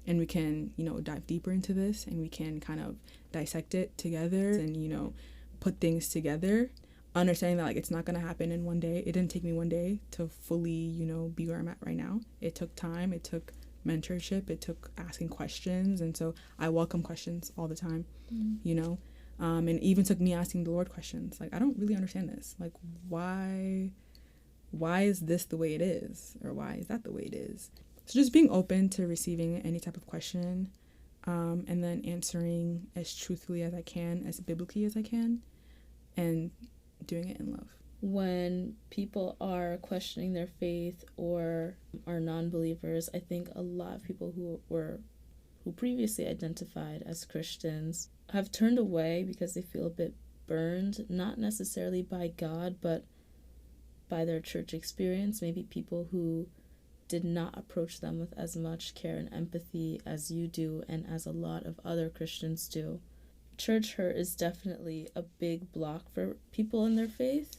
and we can, you know, dive deeper into this and we can kind of dissect it together and, you know, put things together, understanding that like it's not going to happen in one day. It didn't take me one day to fully, you know, be where I'm at right now. It took time. It took mentorship. It took asking questions. And so I welcome questions all the time, you know, and it even took me asking the Lord questions. Like, I don't really understand this. Like, why is this the way it is? Or why is that the way it is? So just being open to receiving any type of question, and then answering as truthfully as I can, as biblically as I can, and doing it in love. When people are questioning their faith or are non-believers, I think a lot of people who previously identified as Christians have turned away because they feel a bit burned, not necessarily by God, but by their church experience. Maybe people who did not approach them with as much care and empathy as you do and as a lot of other Christians do. Church hurt is definitely a big block for people in their faith.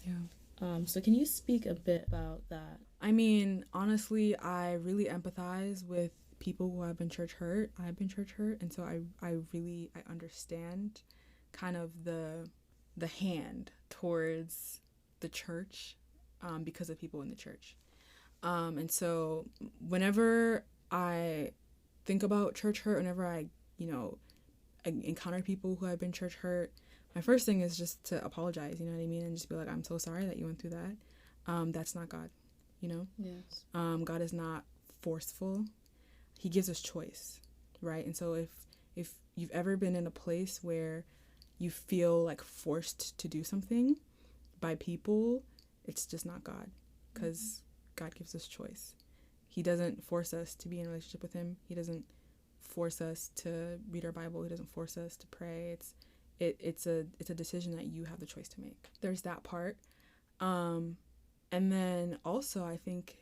So can you speak a bit about that? I mean, honestly, I really empathize with people who have been church hurt. I've been church hurt, and so I understand kind of the hand towards the church because of people in the church. And so whenever I think about church hurt, whenever I encounter people who have been church hurt, my first thing is just to apologize, you know what I mean? And just be like, I'm so sorry that you went through that. That's not God, you know? Yes. God is not forceful. He gives us choice, right? And so if you've ever been in a place where you feel like forced to do something by people, it's just not God, because God gives us choice. He doesn't force us to be in a relationship with him. He doesn't force us to read our Bible. He doesn't force us to pray. It's a decision that you have the choice to make. There's that part. And then also I think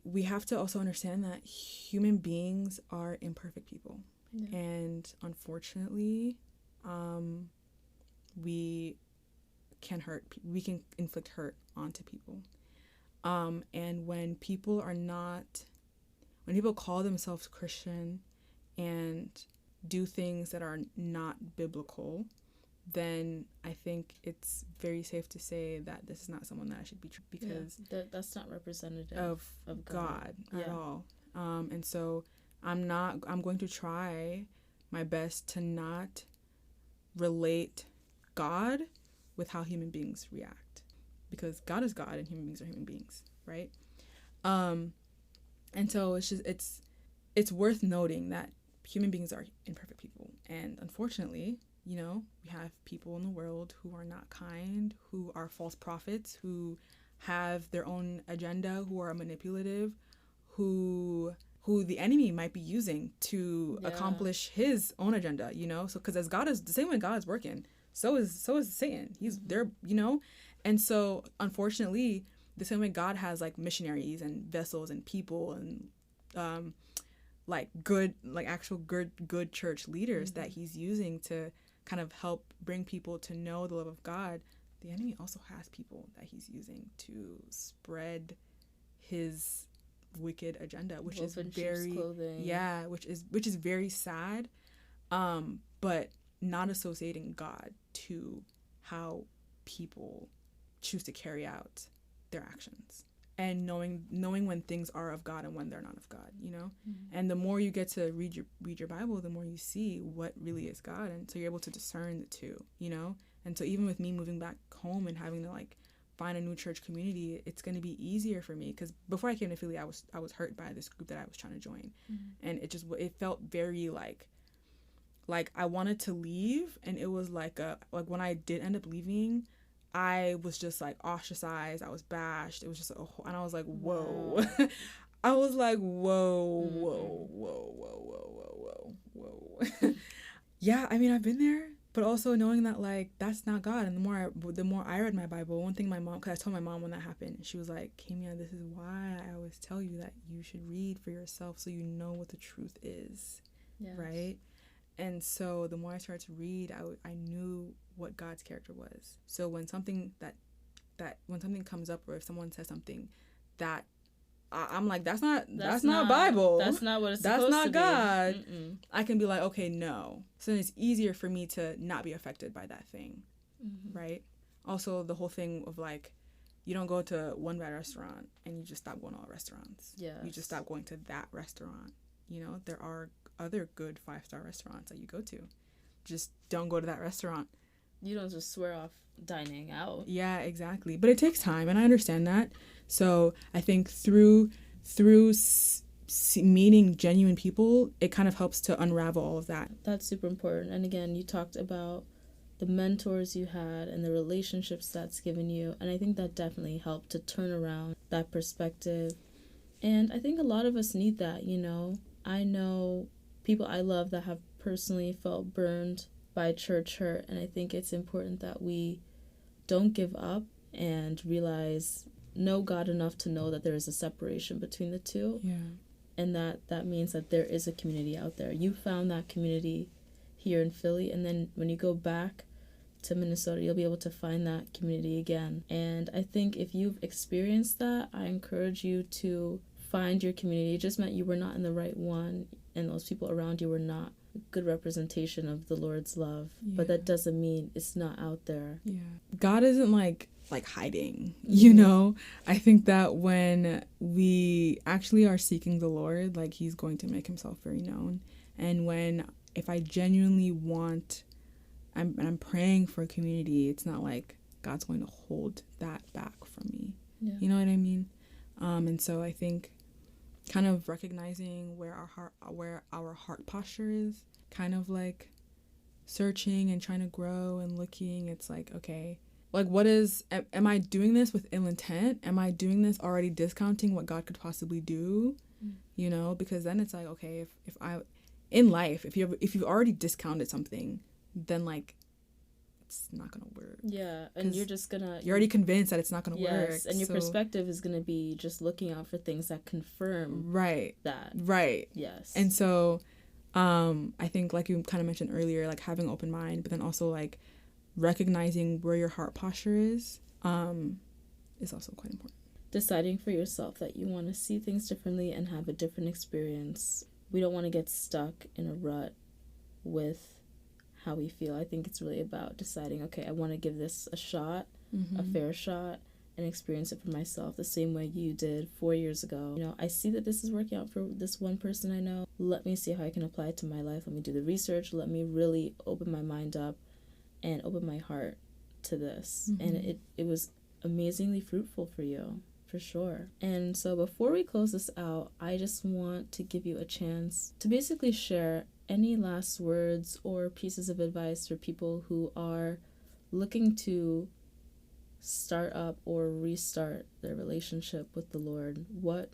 we have to also understand that human beings are imperfect people. Yeah. And unfortunately, we can inflict hurt onto people. And when people call themselves Christian and do things that are not biblical, then I think it's very safe to say that this is not someone that I should be because that's not representative of God at all. And so I'm going to try my best to not relate God with how human beings react, because God is God and human beings are human beings, right? And so it's worth noting that human beings are imperfect people, and unfortunately, you know, we have people in the world who are not kind, who are false prophets, who have their own agenda, who are manipulative, who the enemy might be using to accomplish his own agenda, you know? So, because as God is, the same way God is working, so is Satan. He's there, you know? And so, unfortunately, the same way God has, like, missionaries and vessels and people and, like, good, like, actual good church leaders that he's using to kind of help bring people to know the love of God, the enemy also has people that he's using to spread his wicked agenda, which is very which is very sad, but not associating God to how people choose to carry out their actions, and knowing when things are of God and when they're not of God, you know. And the more you get to read your Bible, the more you see what really is God, and so you're able to discern the two, you know. And so even with me moving back home and having to, like, find a new church community, it's going to be easier for me, because before I came to Philly, I was hurt by this group that I was trying to join, and it felt very like I wanted to leave, and it was like when I did end up leaving, I was just, like, ostracized, I was bashed, it was just and I was like, whoa. I was like, whoa. Yeah, I mean, I've been there, but also knowing that, like, that's not God. And the more I read my Bible, one thing my mom, because I told my mom when that happened, she was like, Kaemia, this is why I always tell you that you should read for yourself so you know what the truth is. Yes. Right? And so the more I started to read, I knew what God's character was. So when something when something comes up, or if someone says something that I'm like, that's not Bible. That's not what it's supposed to be. That's not God. I can be like, okay, no. So then it's easier for me to not be affected by that thing, right? Also, the whole thing of, like, you don't go to one bad restaurant and you just stop going to all restaurants. Yeah. You just stop going to that restaurant. You know, there are other good 5-star restaurants that you go to. Just don't go to that restaurant. You don't just swear off dining out. Yeah, exactly. But it takes time, and I understand that. So I think through meeting genuine people, it kind of helps to unravel all of that. That's super important. And again, you talked about the mentors you had and the relationships that's given you, and I think that definitely helped to turn around that perspective. And I think a lot of us need that, you know. I know people I love that have personally felt burned by church hurt, and I think it's important that we don't give up and know God enough to know that there is a separation between the two. Yeah. And that means that there is a community out there. You found that community here in Philly, and then when you go back to Minnesota, you'll be able to find that community again. And I think if you've experienced that, I encourage you to find your community. It just meant you were not in the right one, and those people around you were not a good representation of the Lord's love. Yeah. But that doesn't mean it's not out there. Yeah. God isn't like hiding, you know. I think that when we actually are seeking the Lord, like, he's going to make himself very known. And if I genuinely want, I'm praying for a community, it's not like God's going to hold that back from me. Yeah. You know what I mean? And so I think kind of recognizing where our heart posture is, kind of like searching and trying to grow and looking. It's like, okay, like, am I doing this with ill intent? Am I doing this already discounting what God could possibly do? You know, because then it's like, okay, if I in life, if you've already discounted something, then, like, it's not gonna work. Yeah, and you're already convinced that it's not gonna work. Yes, and your perspective is gonna be just looking out for things that confirm that. Right. Yes. And so, I think, like you kind of mentioned earlier, like, having an open mind, but then also, like, recognizing where your heart posture is also quite important. Deciding for yourself that you want to see things differently and have a different experience. We don't want to get stuck in a rut with how we feel. I think it's really about deciding, okay, I want to give this a shot, a fair shot, and experience it for myself the same way you did 4 years ago. You know, I see that this is working out for this one person I know. Let me see how I can apply it to my life. Let me do the research. Let me really open my mind up and open my heart to this. And it was amazingly fruitful for you, for sure. And so before we close this out, I just want to give you a chance to basically share any last words or pieces of advice for people who are looking to start up or restart their relationship with the Lord. What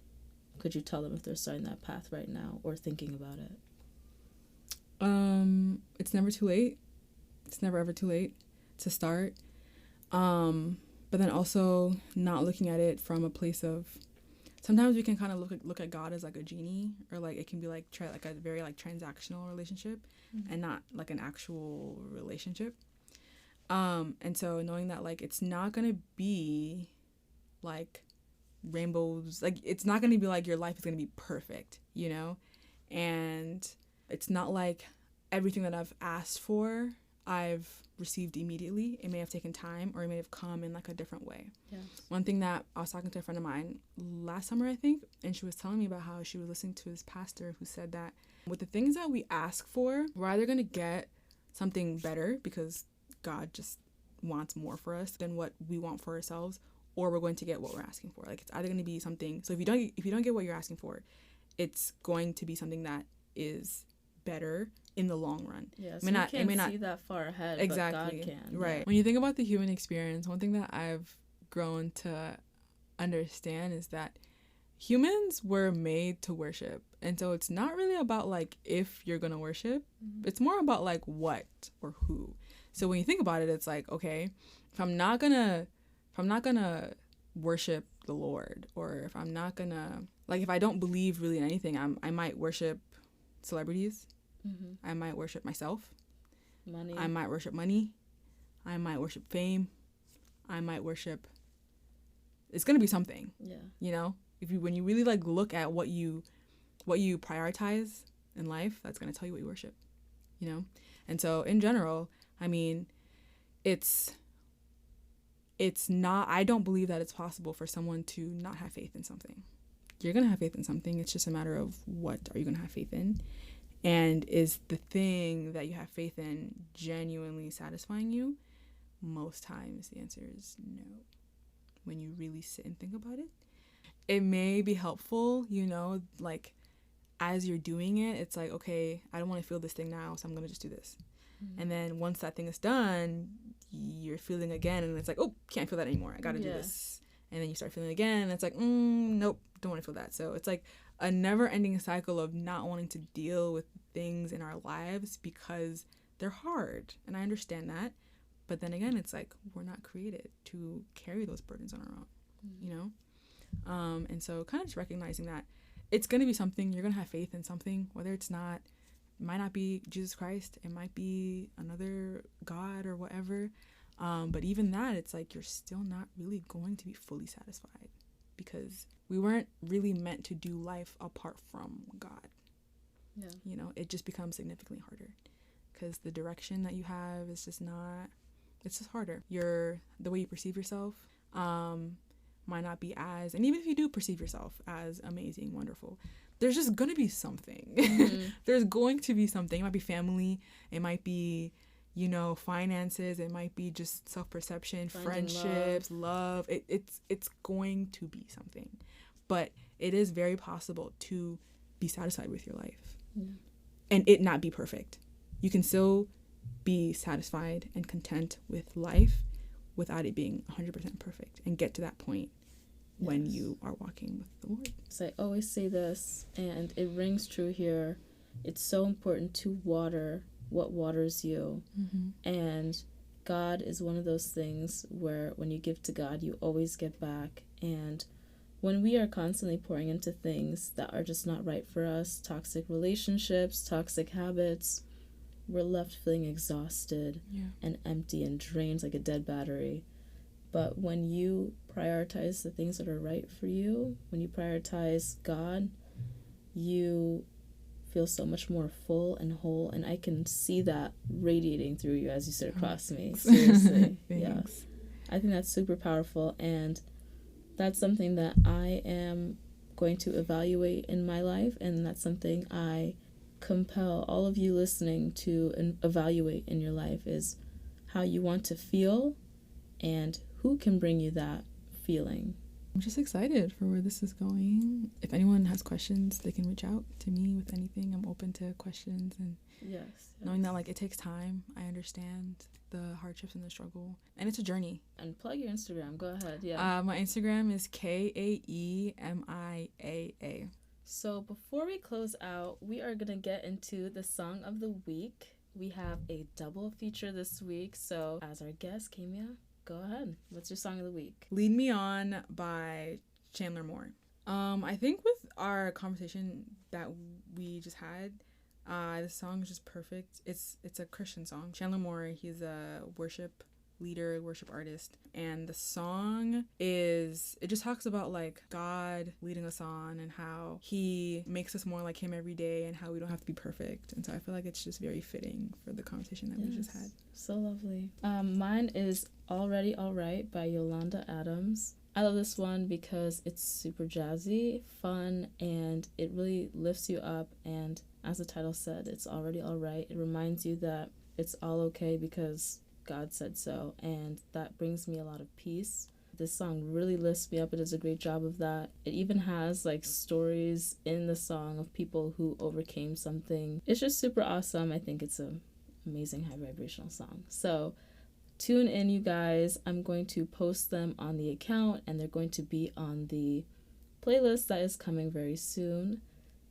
could you tell them if they're starting that path right now or thinking about it? It's never too late. It's never ever too late to start. But then also not looking at it from a place of, sometimes we can kind of look at God as like a genie, or like it can be like like a very like transactional relationship, and not like an actual relationship. And so knowing that like it's not gonna be like rainbows, like it's not gonna be like your life is gonna be perfect, you know, and it's not like everything that I've asked for I've received immediately. It may have taken time, or it may have come in like a different way. Yes. One thing that I was talking to a friend of mine last summer, I think, and she was telling me about how she was listening to his pastor who said that with the things that we ask for, we're either going to get something better because God just wants more for us than what we want for ourselves, or we're going to get what we're asking for. Like, it's either going to be something, so if you don't get what you're asking for, it's going to be something that is better in the long run. Yeah, so you can't see that far ahead, exactly, but God can. Right. Yeah. When you think about the human experience, one thing that I've grown to understand is that humans were made to worship. And so it's not really about like if you're going to worship. It's more about like what or who. So when you think about it, it's like, okay, if I'm not going to worship the Lord, or if I'm not going to, like, if I don't believe really in anything, I might worship celebrities. I might worship myself. Money. I might worship money. I might worship fame. I might worship, it's going to be something. Yeah. You know, when you really like look at what you prioritize in life, that's going to tell you what you worship, you know? And so in general, I mean, it's not, I don't believe that it's possible for someone to not have faith in something. You're going to have faith in something. It's just a matter of what are you going to have faith in? And is the thing that you have faith in genuinely satisfying you? Most times the answer is no. When you really sit and think about it, it may be helpful, you know, like as you're doing it, it's like, okay, I don't want to feel this thing now, so I'm going to just do this. And then once that thing is done, you're feeling again, and it's like, oh, can't feel that anymore. I got to do this. And then you start feeling again, and it's like, nope, don't want to feel that. So it's like a never-ending cycle of not wanting to deal with things in our lives because they're hard. And I understand that. But then again, it's like we're not created to carry those burdens on our own, you know? And so kind of just recognizing that it's going to be something, you're going to have faith in something, whether it might not be Jesus Christ, it might be another God or whatever. But even that, it's like you're still not really going to be fully satisfied because we weren't really meant to do life apart from God. Yeah. You know, it just becomes significantly harder because the direction that you have is just not, it's just harder. The way you perceive yourself might not be as, and even if you do perceive yourself as amazing, wonderful, there's just going to be something. There's going to be something. It might be family. It might be, you know, finances. It might be just self-perception, friendships, love. It's going to be something. But it is very possible to be satisfied with your life and it not be perfect. You can still be satisfied and content with life without it being 100% perfect and get to that point when you are walking with the Lord. So I always say this, and it rings true here. It's so important to water what waters you. And God is one of those things where when you give to God, you always get back. And when we are constantly pouring into things that are just not right for us, toxic relationships, toxic habits, we're left feeling exhausted and empty and drained like a dead battery. But when you prioritize the things that are right for you, when you prioritize God, you feel so much more full and whole. And I can see that radiating through you as you sit across me. Seriously. Yes. I think that's super powerful. And that's something that I am going to evaluate in my life. And that's something I compel all of you listening to evaluate in your life is, how you want to feel, and who can bring you that feeling. I'm just excited for where this is going. If anyone has questions, they can reach out to me with anything. I'm open to questions, and yes. knowing that like it takes time. I understand the hardships and the struggle, and it's a journey. And plug your Instagram. Go ahead. Yeah. My Instagram is Kaemiaa. So before we close out, we are gonna get into the song of the week. We have a double feature this week. So as our guest, Kaemia, go ahead. What's your song of the week? Lead Me On by Chandler Moore. I think with our conversation that we just had, the song is just perfect. It's a Christian song. Chandler Moore, he's a worship leader, worship artist, and the song it just talks about like God leading us on and how he makes us more like him every day and how we don't have to be perfect. And so I feel like it's just very fitting for the conversation that we just had. So lovely. Mine is Already Alright by Yolanda Adams. I love this one because it's super jazzy, fun, and it really lifts you up. And as the title said, it's already alright. It reminds you that it's all okay because God said so, and that brings me a lot of peace. This song really lifts me up. It does a great job of that. It even has like stories in the song of people who overcame something. It's just super awesome. I think it's an amazing high vibrational song. So tune in, you guys. I'm going to post them on the account, and they're going to be on the playlist that is coming very soon.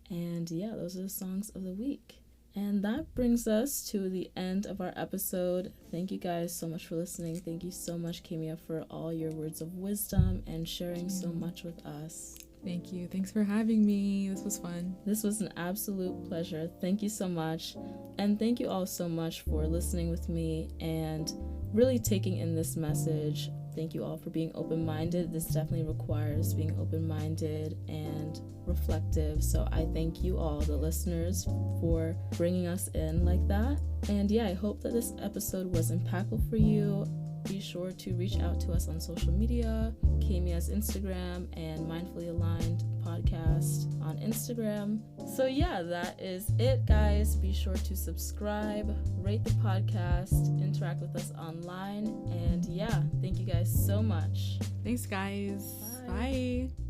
And yeah, those are the songs of the week. And that brings us to the end of our episode. Thank you guys so much for listening. Thank you so much, Kaemia, for all your words of wisdom and sharing so much with us. Thank you. Thanks for having me. This was fun. This was an absolute pleasure. Thank you so much. And thank you all so much for listening with me and really taking in this message. Thank you all for being open-minded. This definitely requires being open-minded and reflective. So I thank you all, the listeners, for bringing us in like that. And yeah, I hope that this episode was impactful for you. Be sure to reach out to us on social media, Kaemia's Instagram and Mindfully Aligned podcast on Instagram. So yeah, that is it, guys. Be sure to subscribe, rate the podcast, interact with us online, and yeah, thank you guys so much. Thanks, guys. Bye. Bye.